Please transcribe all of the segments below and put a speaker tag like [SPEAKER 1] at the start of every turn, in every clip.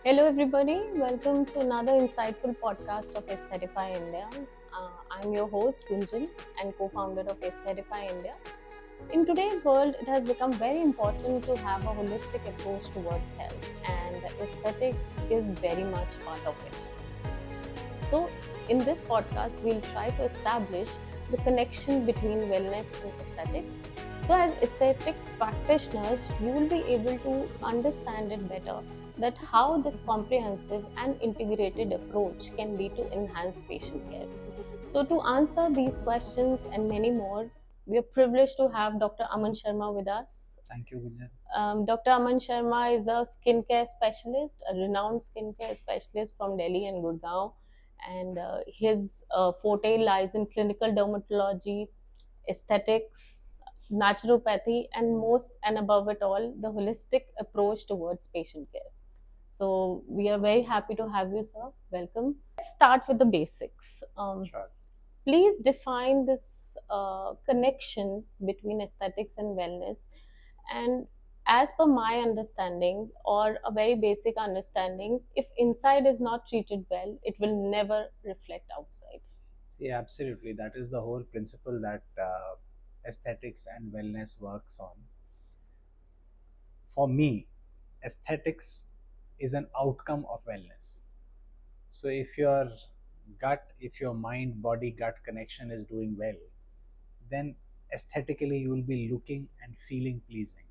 [SPEAKER 1] Hello, everybody. Welcome to another insightful podcast of Aesthetify India. I'm your host, Gunjan, and co founder of Aesthetify India. In today's world, it has become very important to have a holistic approach towards health, and aesthetics is very much part of it. So, in this podcast, we'll try to establish the connection between wellness and aesthetics. So, as aesthetic practitioners, you will be able to understand it better that how this comprehensive and integrated approach can be to enhance patient care. So, to answer these questions and many more, we are privileged to have Dr. Aman Sharma with us.
[SPEAKER 2] Thank you, Gunjan.
[SPEAKER 1] Dr. Aman Sharma is a skincare specialist, a renowned skincare specialist from Delhi and Gurgaon. And his forte lies in clinical dermatology, aesthetics, naturopathy, and most and above it all, the holistic approach towards patient care. So, we are very happy to have you, sir. Welcome. Let's start with the basics.
[SPEAKER 2] Sure.
[SPEAKER 1] Please define this connection between aesthetics and wellness. And as per my understanding, or a very basic understanding, if inside is not treated well, it will never reflect outside.
[SPEAKER 2] See, absolutely. That is the whole principle that aesthetics and wellness works on. For me, aesthetics is an outcome of wellness. So, if your mind, body, gut connection is doing well, then aesthetically you will be looking and feeling pleasing.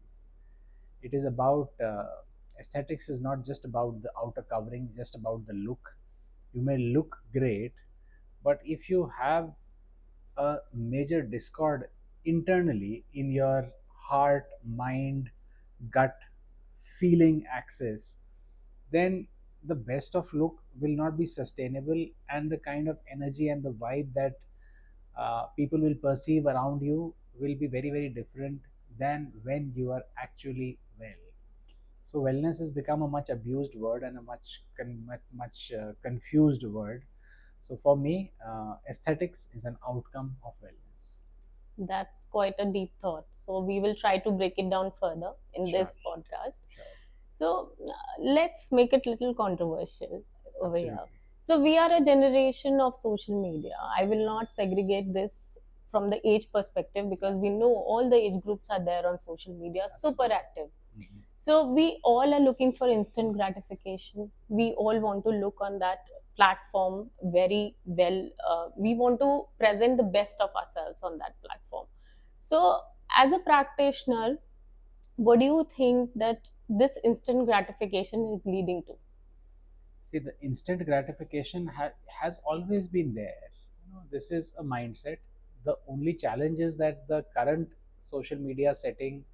[SPEAKER 2] It is about aesthetics is not just about the outer covering, just about the look. You may look great, but if you have a major discord internally in your heart, mind, gut, feeling axis, then the best of look will not be sustainable, and the kind of energy and the vibe that people will perceive around you will be very, very different than when you are actually well. So wellness has become a much abused word and a much confused word. So for me, aesthetics is an outcome of wellness.
[SPEAKER 1] That's quite a deep thought. So, we will try to break it down further in
[SPEAKER 2] Sure,
[SPEAKER 1] this podcast.
[SPEAKER 2] sure,
[SPEAKER 1] So, let's make it a little controversial over here.
[SPEAKER 2] absolutely.
[SPEAKER 1] So, we are a generation of social media. I will not segregate this from the age perspective because we know all the age groups are there on social media, super
[SPEAKER 2] Absolutely.
[SPEAKER 1] active.
[SPEAKER 2] Mhm.
[SPEAKER 1] So we all are looking for instant gratification. We all want to look on that platform very well. We want to present the best of ourselves on that platform. So, as a practitioner, what do you think that this instant gratification is leading to?
[SPEAKER 2] See, the instant gratification has always been there. This is a mindset. The only challenge is that social media setting,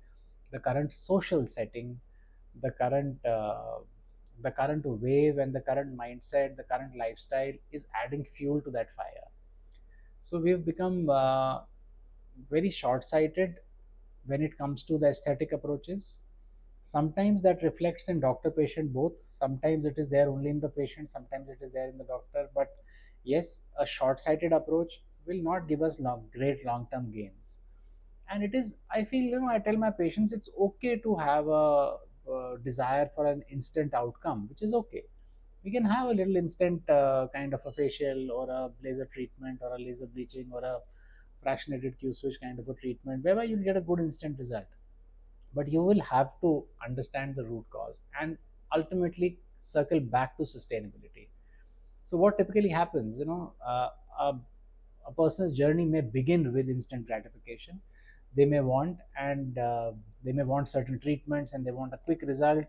[SPEAKER 2] the current social setting, the current the current wave and the current mindset, the current lifestyle is adding fuel to that fire. So we've become very short-sighted when it comes to the aesthetic approaches. Sometimes that reflects in doctor patient both. Sometimes it is there only in the patient, sometimes it is there in the doctor. But yes, a short sighted approach will not give us great long term gains. And it is, I feel, I tell my patients it's okay to have a desire for an instant outcome, which is okay. We can have a little instant kind of a facial or a laser treatment or a laser bleaching or a fractionated Q switch kind of a treatment whereby you'll get a good instant result, but you will have to understand the root cause and ultimately circle back to sustainability. So what typically happens, a, a person's journey may begin with instant gratification. They may want and they may want certain treatments and they want a quick result.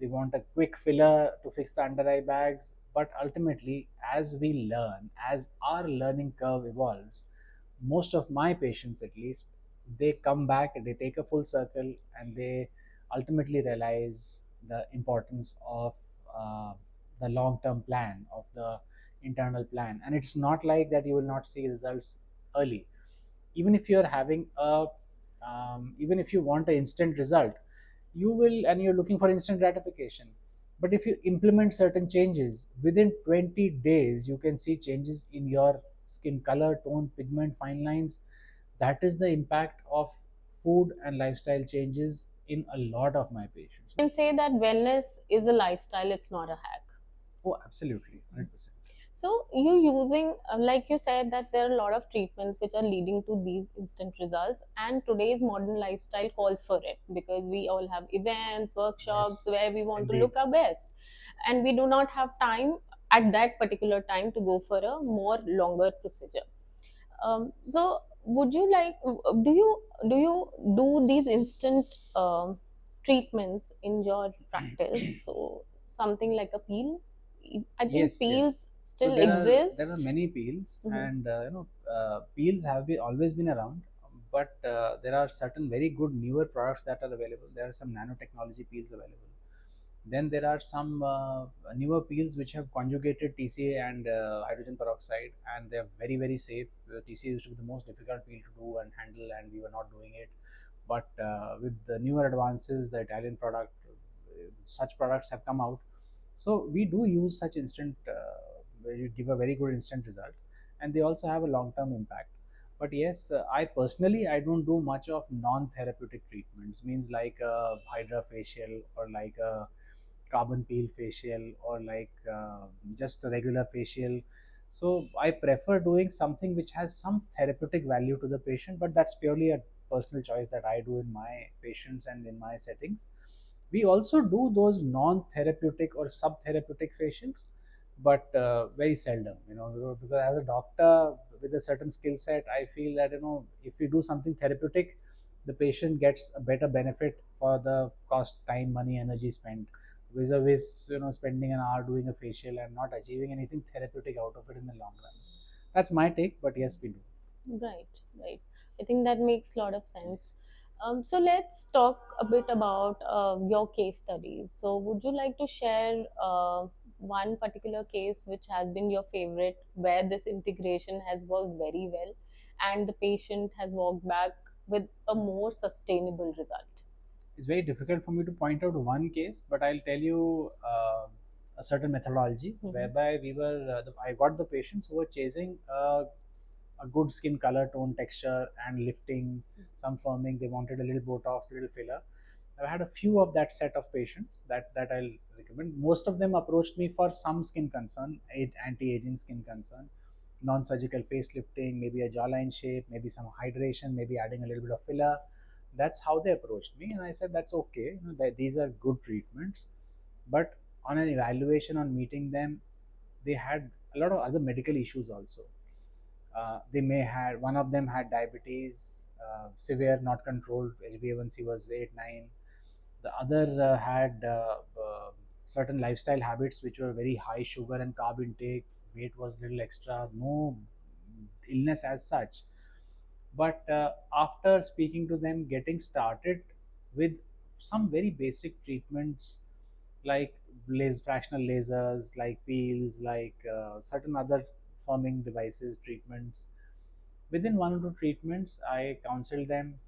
[SPEAKER 2] They want a quick filler to fix the under eye bags. But ultimately, as we learn, as our learning curve evolves, most of my patients at least, they come back and they take a full circle and they ultimately realize the importance of the long term plan, of the internal plan. And it's not like that you will not see results early. Even if you're having a even if you want an instant result, you will, and you're looking for instant gratification, but if you implement certain changes within 20 days, you can see changes in your skin color, tone, pigment, fine lines. That is the impact of food and lifestyle changes in a lot of my patients.
[SPEAKER 1] Can say that wellness is a lifestyle, it's not a hack.
[SPEAKER 2] Oh, absolutely, 100%.
[SPEAKER 1] So you using, like you said, that there are a lot of treatments which are leading to these instant results, and today's modern lifestyle calls for it because we all have events, workshops
[SPEAKER 2] Yes,
[SPEAKER 1] where we want to
[SPEAKER 2] indeed.
[SPEAKER 1] look our best, and we do not have time at that particular time to go for a more longer procedure. So would you like, do you do these instant treatments in your practice? So something like a peel. I think
[SPEAKER 2] Yes, yes.
[SPEAKER 1] peels
[SPEAKER 2] So
[SPEAKER 1] still
[SPEAKER 2] there are
[SPEAKER 1] exist.
[SPEAKER 2] many peels,
[SPEAKER 1] Hmm.
[SPEAKER 2] and peels have always been around, but there are certain very good newer products that are available. There are some nanotechnology peels available. Then there are some newer peels which have conjugated TCA and hydrogen peroxide, and they are very safe. TCA used to be the most difficult peel to do and handle, and we were not doing it. But with the newer advances, the Italian product, such products have come out. So we do use such instant, where you give a very good instant result, and they also have a long-term impact. But yes, I personally I don't do much of non-therapeutic treatments. Means like a hydra facial or like a carbon peel facial or like just a regular facial. So I prefer doing something which has some therapeutic value to the patient, but that's purely a personal choice that I do in my patients and in my settings. We also do those non-therapeutic or sub-therapeutic facials, but very seldom, because as a doctor with a certain skill set, I feel that if we do something therapeutic, the patient gets a better benefit for the cost, time, money, energy spent, vis-a-vis spending an hour doing a facial and not achieving anything therapeutic out of it in the long run. That's my take, but yes, we do.
[SPEAKER 1] Right, right. I think that makes a lot of sense.
[SPEAKER 2] Yes.
[SPEAKER 1] So let's talk a bit about your case studies. So would you like to share one particular case which has been your favorite, where this integration has worked very well and the patient has walked back with a more sustainable result?
[SPEAKER 2] It's very difficult for me to point out one case, but I'll tell you a certain methodology
[SPEAKER 1] Mhm.
[SPEAKER 2] whereby I got the patients who were chasing a good skin color, tone, texture, and lifting, some firming. They wanted a little Botox, a little filler. I've had a few of that set of patients that I'll recommend. Most of them approached me for some skin concern, anti-aging skin concern, non-surgical facelifting, maybe a jawline shape, maybe some hydration, maybe adding a little bit of filler. That's how they approached me, and I said that's okay. That these are good treatments, but on an evaluation, on meeting them, they had a lot of other medical issues also. They may had one of them had diabetes, severe, not controlled. HbA1c was 8 9. The other had certain lifestyle habits which were very high sugar and carb intake. Weight was little extra. No illness as such, but after speaking to them, getting started with some very basic treatments like fractional lasers, like peels, like certain other forming devices treatments, within one or two treatments I counseled them.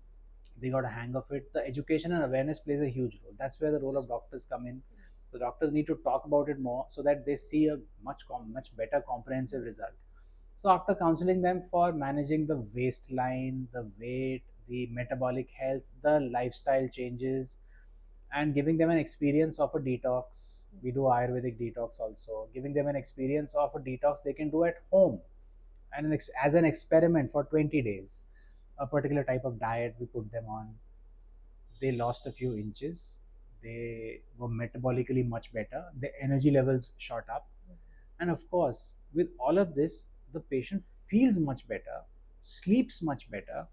[SPEAKER 2] They got a hang of it. The education and awareness plays a huge role. That's where the role of doctors come in. The doctors need to talk about it more so that they see a much better comprehensive result. So after counseling them for managing the waistline, the weight, the metabolic health, the lifestyle changes, and giving them an experience of a detox, we do Ayurvedic detox also. Giving them an experience of a detox they can do at home, and as an experiment for 20 days, a particular type of diet we put them on. They lost a few inches. They were metabolically much better. The energy levels shot up, and of course, with all of this, the patient feels much better, sleeps much better.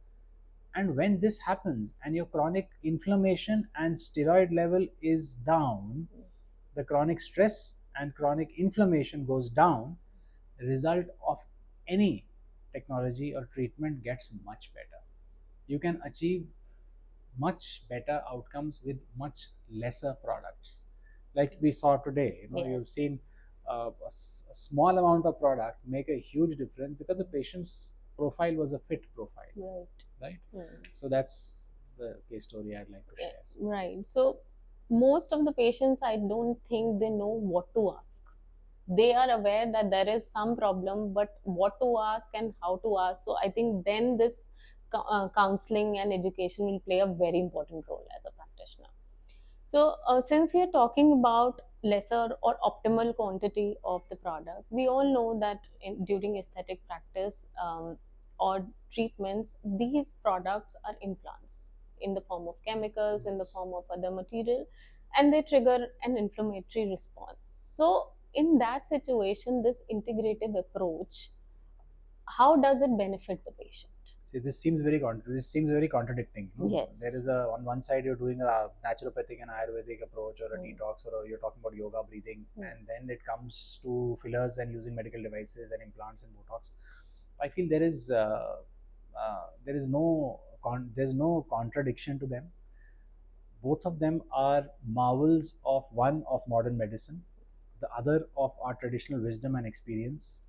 [SPEAKER 2] And when this happens and your chronic inflammation and steroid level is down, the chronic stress and chronic inflammation goes down, the result of any technology or treatment gets much better. You can achieve much better outcomes with much lesser products. Like we saw today, you've
[SPEAKER 1] Yes.
[SPEAKER 2] seen a small amount of product make a huge difference because the patient's profile was a fit profile,
[SPEAKER 1] Right.
[SPEAKER 2] right?
[SPEAKER 1] Hmm.
[SPEAKER 2] So that's the case story I'd like to
[SPEAKER 1] Yeah,
[SPEAKER 2] share.
[SPEAKER 1] right. So most of the patients, I don't think they know what to ask. They are aware that there is some problem, but what to ask and how to ask. So I think then this counseling and education will play a very important role as a practitioner. So, since we are talking about lesser or optimal quantity of the product, we all know that during aesthetic practice or treatments, these products are implants in the form of chemicals, in the
[SPEAKER 2] Yes.
[SPEAKER 1] form of other material, and they trigger an inflammatory response. So, in that situation, this integrative approach, how does it benefit the patient?
[SPEAKER 2] See, this seems very contradicting. No? There
[SPEAKER 1] Yes.
[SPEAKER 2] is a on one side you're doing a naturopathic and Ayurvedic approach or a
[SPEAKER 1] Mm.
[SPEAKER 2] detox, or you're talking about yoga, breathing,
[SPEAKER 1] Mm.
[SPEAKER 2] and then it comes to fillers and using medical devices and implants and Botox. I feel there's no contradiction to them. Both of them are marvels of one of modern medicine, the other of our traditional wisdom and experience,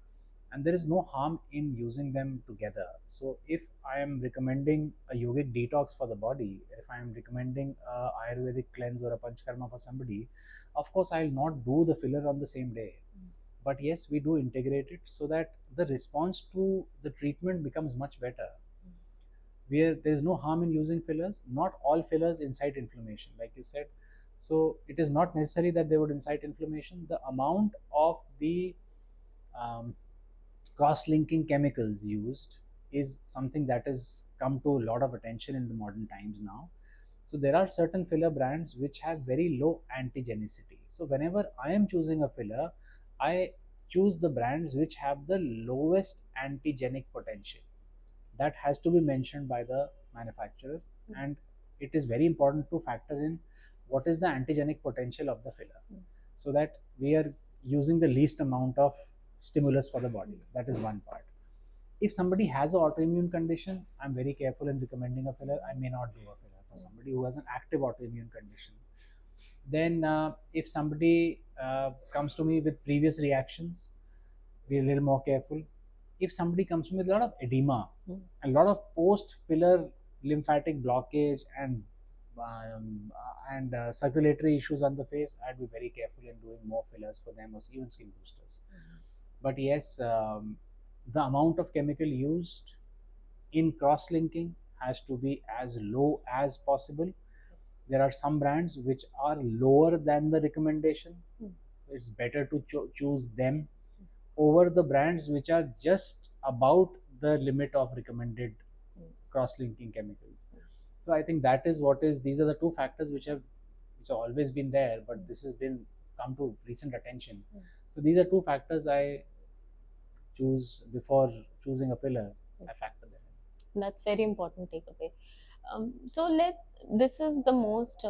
[SPEAKER 2] and there is no harm in using them together. So if I am recommending a yogic detox for the body, if I am recommending a Ayurvedic cleanse or a panchkarma for somebody, of course I'll not do the filler on the same day. But yes, we do integrate it so that the response to the treatment becomes much better. Where there's no harm in using fillers, not all fillers incite inflammation, like you said. So it is not necessary that they would incite inflammation. The amount of the um, cross-linking chemicals used is something that has come to a lot of attention in the modern times now. So there are certain filler brands which have very low antigenicity. So whenever I am choosing a filler, I choose the brands which have the lowest antigenic potential. That has to be mentioned by the manufacturer, and it is very important to factor in what is the antigenic potential of the filler, so that we are using the least amount of stimulus for the body. That is one part. If somebody has an autoimmune condition, I'm very careful in recommending a filler. I may not do a filler for somebody who has an active autoimmune condition. Then if somebody comes to me with previous reactions, be a little more careful. If somebody comes to me with a lot of edema, a lot of post filler lymphatic blockage and circulatory issues on the face, I'd be very careful in doing more fillers for them, or even skin boosters. But yes, the amount of chemical used in cross linking has to be as low as possible. There are some brands which are lower than the recommendation, so it's better to choose them over the brands which are just about the limit of recommended cross-linking chemicals. So I think that is what is. These are the two factors which have always been there, but this has been come to recent attention. So these are two factors I choose before choosing a filler. I factor them in.
[SPEAKER 1] That's very important takeaway. So let this is the most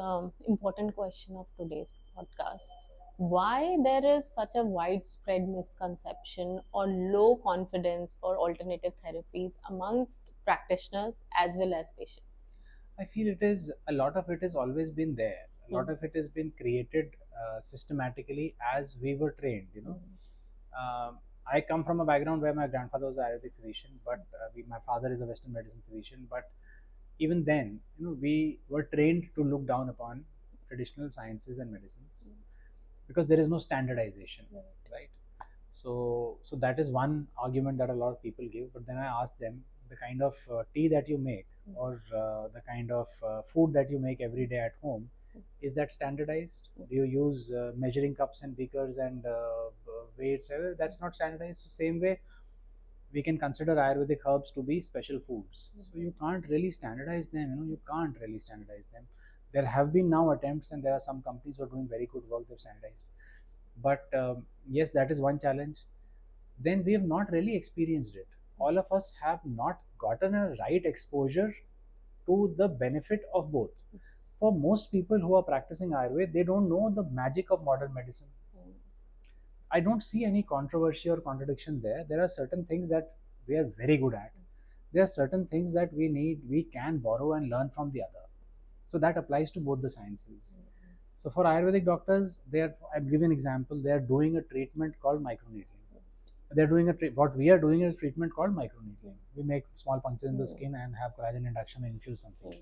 [SPEAKER 1] important question of today's podcast. Why there is such a widespread misconception or low confidence for alternative therapies amongst practitioners as well as patients?
[SPEAKER 2] I feel it is a lot of it has always been there. A lot of it has been created systematically as we were trained. I come from a background where my grandfather was an Ayurvedic physician, but my father is a Western medicine physician. But even then, we were trained to look down upon traditional sciences and medicines because there is no standardization, right? So that is one argument that a lot of people give. But then I ask them, the kind of tea that you make, or the kind of food that you make every day at home, is that standardized? Do you use measuring cups and beakers and weights? That's not standardized. So same way, we can consider Ayurvedic herbs to be special foods. So you can't really standardize them. You can't really standardize them. There have been now attempts, and there are some companies who are doing very good work. They've standardized, but yes, that is one challenge. Then we have not really experienced it. All of us have not gotten a right exposure to the benefit of both. For most people who are practicing Ayurveda, they don't know the magic of modern medicine. I don't see any controversy or contradiction there. There are certain things that we are very good at. There are certain things that we can borrow and learn from the other. So that applies to both the sciences. So for Ayurvedic doctors, I'll give you an example. They are doing a treatment called microneedling. What we are doing is a treatment called microneedling. We make small punctures in the skin and have collagen induction and infuse something.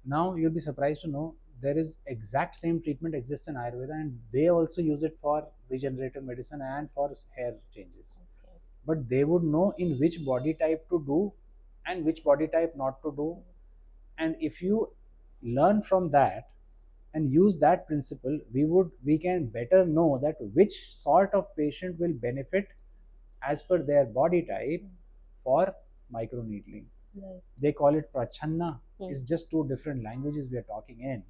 [SPEAKER 2] Now you'll be surprised to know there is exact same treatment exists in Ayurveda, and they also use it for regenerative medicine and for hair changes. But they would know in which body type to do and which body type not to do. And if you learn from that and use that principle, we can better know that which sort of patient will benefit as per their body type for microneedling.
[SPEAKER 1] Right.
[SPEAKER 2] They call it prachanna. It's just two different languages we are talking in,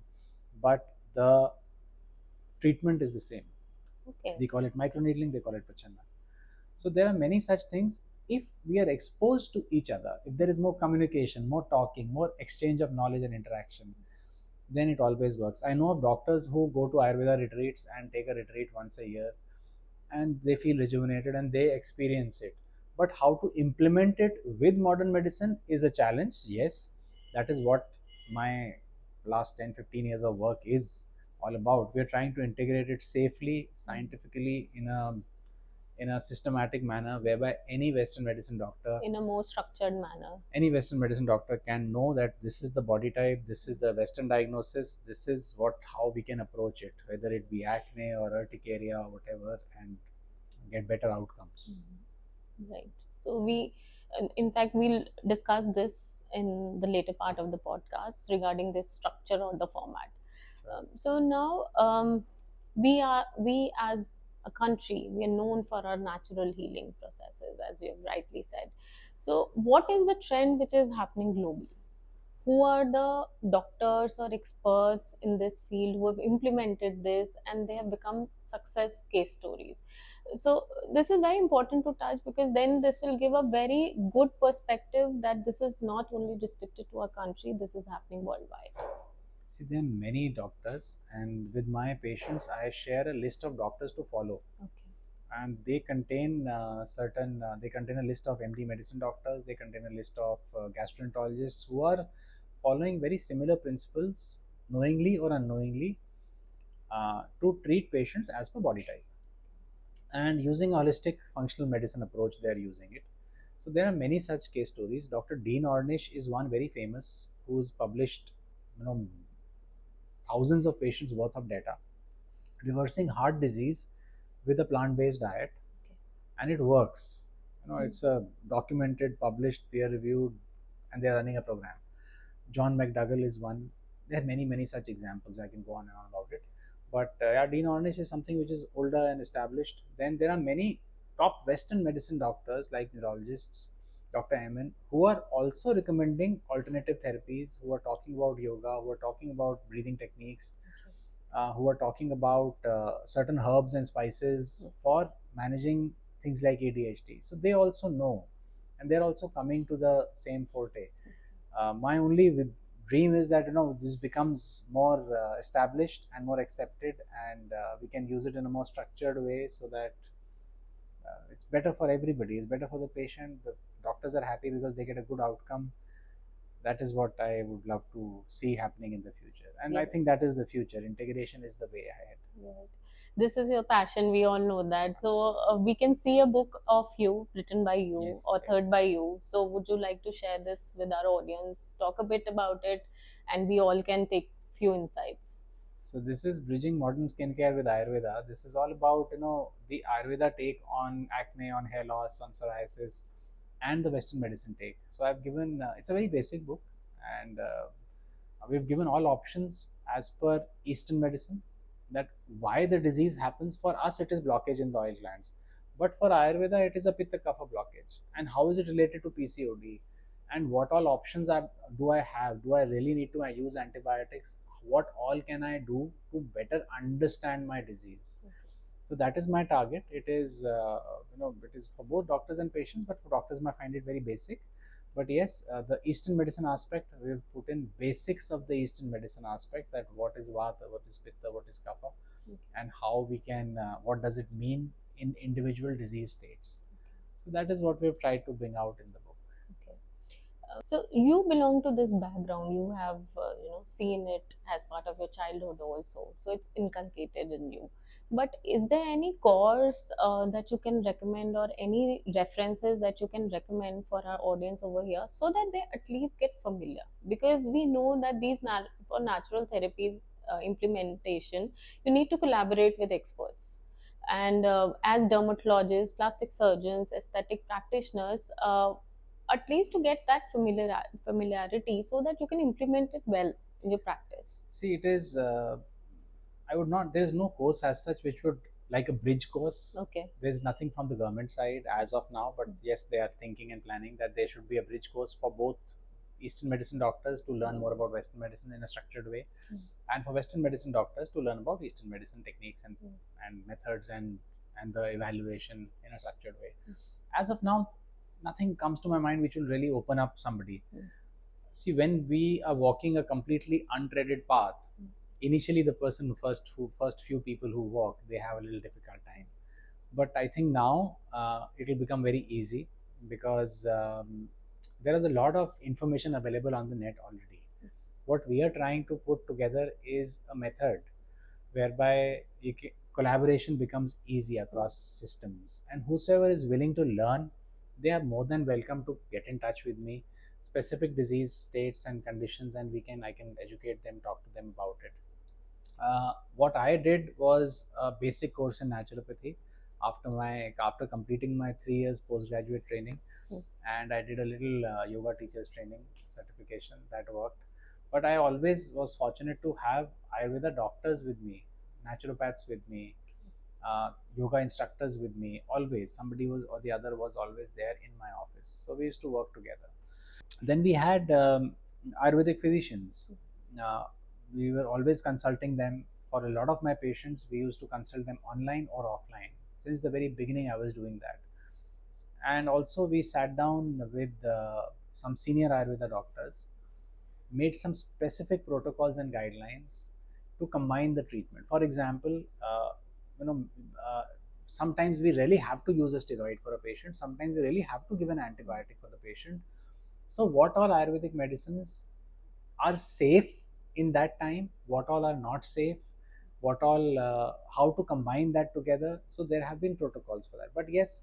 [SPEAKER 2] but the treatment is the same.
[SPEAKER 1] Okay.
[SPEAKER 2] We call it microneedling, they call it prachanna. So there are many such things. If we are exposed to each other, if there is more communication, more talking, more exchange of knowledge and interaction, then it always works. I know of doctors who go to Ayurveda retreats and take a retreat once a year, and they feel rejuvenated and they experience it. But how to implement it with modern medicine is a challenge. Yes, that is what my last 10-15 years of work is all about. We're trying to integrate it safely, scientifically, in a systematic manner, whereby
[SPEAKER 1] In a more structured manner.
[SPEAKER 2] any Western medicine doctor can know that this is the body type, this is the Western diagnosis, this is what how we can approach it, whether it be acne or urticaria or whatever, and get better outcomes.
[SPEAKER 1] Right. So in fact, we'll discuss this in the later part of the podcast regarding this structure or the format. So now, we as a country, we are known for our natural healing processes, as you have rightly said. So, what is the trend which is happening globally? Who are the doctors or experts in this field who have implemented this and they have become success case stories? So this is very important to touch, because then this will give a very good perspective that this is not only restricted to our country, this is happening worldwide.
[SPEAKER 2] See, there are many doctors, and with my patients, I share a list of doctors to follow.
[SPEAKER 1] Okay.
[SPEAKER 2] And they contain they contain a list of MD medicine doctors, they contain a list of gastroenterologists who are following very similar principles, knowingly or unknowingly, to treat patients as per body type. And using a holistic functional medicine approach, they are using it. So there are many such case stories. Dr. Dean Ornish is one very famous, who's published, you know, thousands of patients worth of data reversing heart disease with a plant-based diet.
[SPEAKER 1] Okay.
[SPEAKER 2] And it works. It's a documented, published, peer-reviewed, and they're running a program. John McDougall is one. There are many such examples. I can go on and on about it. But yeah, Dean Ornish is something which is older and established. Then there are many top Western medicine doctors like neurologists, Dr. Aman, who are also recommending alternative therapies, who are talking about yoga, who are talking about breathing techniques, who are talking about certain herbs and spices for managing things like ADHD. So they also know, and they're also coming to the same forte. My only dream is that this becomes more established and more accepted, and we can use it in a more structured way, so that it's better for everybody. It's better for the patient. The doctors are happy because they get a good outcome. That is what I would love to see happening in the future. And I think
[SPEAKER 1] Yes.
[SPEAKER 2] that is the future. Integration is the way ahead.
[SPEAKER 1] Right. This is your passion. We all know that. So we can see a book of you, written by you,
[SPEAKER 2] Yes,
[SPEAKER 1] authored
[SPEAKER 2] yes.
[SPEAKER 1] by you. So would you like to share this with our audience? Talk a bit about it, and we all can take few insights.
[SPEAKER 2] So this is bridging modern skincare with Ayurveda. This is all about the Ayurveda take on acne, on hair loss, on psoriasis, and the Western medicine take. So I've given it's a very basic book, and we've given all options as per Eastern medicine, that why the disease happens. For us, it is blockage in the oil glands, but for Ayurveda, it is a pitta kapha blockage. And how is it related to PCOD? And what all options do I have? Do I really need to use antibiotics? What all can I do to better understand my disease? So that is my target. It is it is for both doctors and patients, but for doctors, I find it very basic. But yes, the Eastern medicine aspect, we've put in basics of the Eastern medicine aspect, that what is Vata, what is Pitta, what is Kapha, and how we can, what does it mean in individual disease states. So that is what we've tried to bring out in the book.
[SPEAKER 1] Okay. So you belong to this background. You have seen it as part of your childhood also. So it's inculcated in you. But is there any course that you can recommend, or any references that you can recommend for our audience over here, so that they at least get familiar? Because we know that for natural therapies implementation, you need to collaborate with experts. And as dermatologists, plastic surgeons, aesthetic practitioners, at least to get that familiarity, so that you can implement it well in your practice.
[SPEAKER 2] See, it is. I would not. There is no course as such which would like a bridge course.
[SPEAKER 1] Okay.
[SPEAKER 2] There is nothing from the government side as of now, but yes, they are thinking and planning that there should be a bridge course for both Eastern medicine doctors to learn more about Western medicine in a structured way, and for Western medicine doctors to learn about Eastern medicine techniques and methods and the evaluation in a structured way. As of now, nothing comes to my mind which will really open up somebody. See, when we are walking a completely untreaded path, initially the person first few people who walk, they have a little difficult time. But I think now it will become very easy because there is a lot of information available on the net already. What we are trying to put together is a method whereby collaboration becomes easy across systems, and whosoever is willing to learn, they are more than welcome to get in touch with me, specific disease states and conditions, and I can educate them, talk to them about it. What I did was a basic course in naturopathy after completing my 3 years postgraduate training, and I did a little yoga teachers training certification that worked. But I always was fortunate to have Ayurveda doctors with me, naturopaths with me, yoga instructors with me. Always somebody was or the other was always there in my office. So we used to work together. Then we had Ayurvedic physicians. Uh, we were always consulting them. For a lot of my patients, we used to consult them online or offline. Since the very beginning, I was doing that. And also, we sat down with some senior Ayurveda doctors, made some specific protocols and guidelines to combine the treatment. For example, you know, uh, sometimes we really have to use a steroid for a patient. Sometimes we really have to give an antibiotic for the patient. So, what all Ayurvedic medicines are safe in that time? What all are not safe? What all? How to combine that together? So there have been protocols for that. But yes,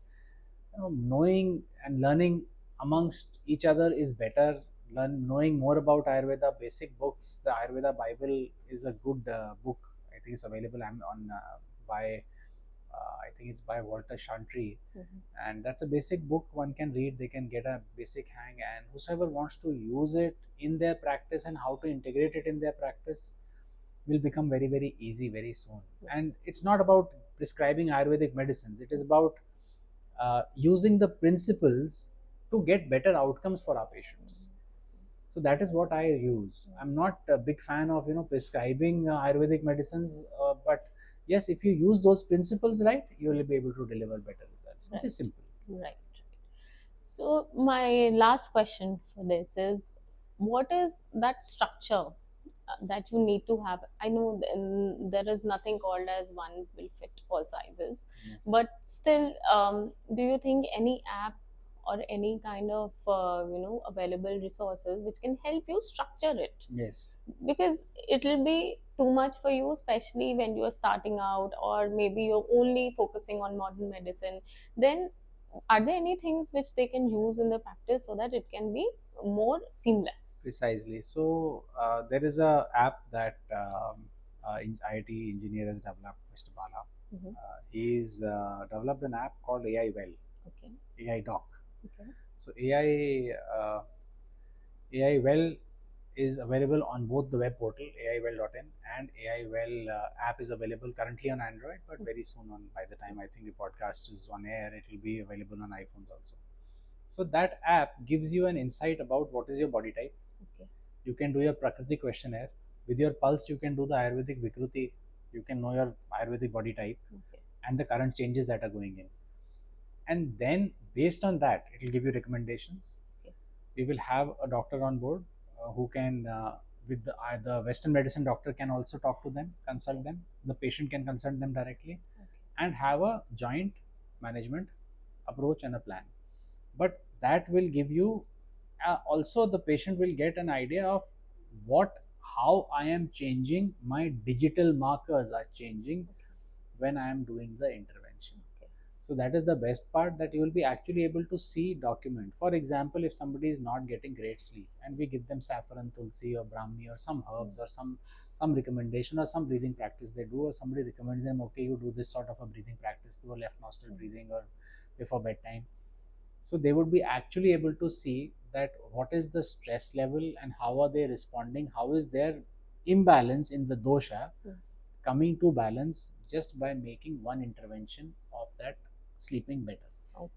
[SPEAKER 2] knowing and learning amongst each other is better. Knowing more about Ayurveda, basic books. The Ayurveda Bible is a good book. I think it's available on by I think it's by Walter Chantry, and that's a basic book one can read. They can get a basic hang, and whosoever wants to use it in their practice and how to integrate it in their practice will become very easy very soon. And it's not about prescribing Ayurvedic medicines. It is about using the principles to get better outcomes for our patients. So that is what I use. I'm not a big fan of prescribing Ayurvedic medicines, but yes, if you use those principles right, you will be able to deliver better results. It is simple.
[SPEAKER 1] Right. So my last question for this is, what is that structure that you need to have? I know there is nothing called as one will fit all sizes,
[SPEAKER 2] Yes.
[SPEAKER 1] but still, do you think any app or any kind of available resources which can help you structure it?
[SPEAKER 2] Yes.
[SPEAKER 1] Because it will be too much for you, especially when you're starting out, or maybe you're only focusing on modern medicine. Then are there any things which they can use in the practice so that it can be more seamless?
[SPEAKER 2] Precisely. So there is a app that IIT engineer has developed, Mr. Bala. He's developed an app called AI Well,
[SPEAKER 1] Okay.
[SPEAKER 2] AI Doc.
[SPEAKER 1] Okay.
[SPEAKER 2] So AI Well is available on both the web portal aiwell.in, and AI Well app is available currently on Android, but very soon on, by the time I think the podcast is on air, it will be available on iPhones also. So that app gives you an insight about what is your body type.
[SPEAKER 1] Okay.
[SPEAKER 2] You can do your Prakriti questionnaire. With your pulse, you can do the Ayurvedic Vikruti. You can know your Ayurvedic body type, okay, and the current changes that are going in. And then, based on that, it will give you recommendations. Okay. We will have a doctor on board who can, with the Western medicine doctor, can also talk to them, consult them. The patient can consult them directly, okay, and have a joint management approach and a plan. But that will give you also the patient will get an idea of what how I am changing, my digital markers are changing when I am doing the intervention. Okay. So that is the best part, that you will be actually able to see document. For example, if somebody is not getting great sleep and we give them saffron, tulsi or brahmi or some herbs or some recommendation or some breathing practice they do, or somebody recommends them, okay, you do this sort of a breathing practice through a left nostril breathing or before bedtime. So they would be actually able to see that what is the stress level and how are they responding, how is their imbalance in the dosha, coming to balance just by making one intervention of that sleeping better.
[SPEAKER 1] Okay.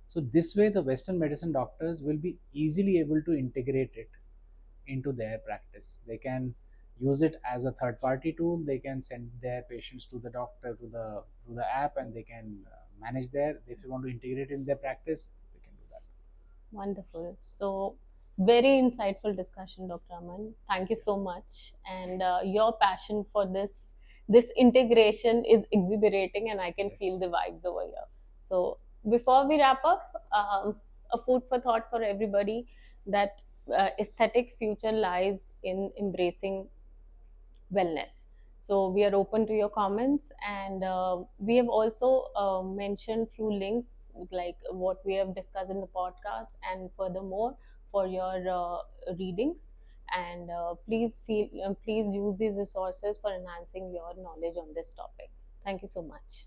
[SPEAKER 2] So this way, the Western medicine doctors will be easily able to integrate it into their practice. They can use it as a third-party tool. They can send their patients to the doctor through the app, and they can manage there. If they want to integrate it in their practice, they can do that.
[SPEAKER 1] Wonderful. So, very insightful discussion, Dr. Aman. Thank you so much. And your passion for this integration is exhilarating, and I can feel
[SPEAKER 2] Yes.
[SPEAKER 1] the vibes over here. So, before we wrap up, a food for thought for everybody that aesthetics future lies in embracing wellness. So we are open to your comments, and we have also mentioned few links like what we have discussed in the podcast, and furthermore for your readings. And please use these resources for enhancing your knowledge on this topic. Thank you so much.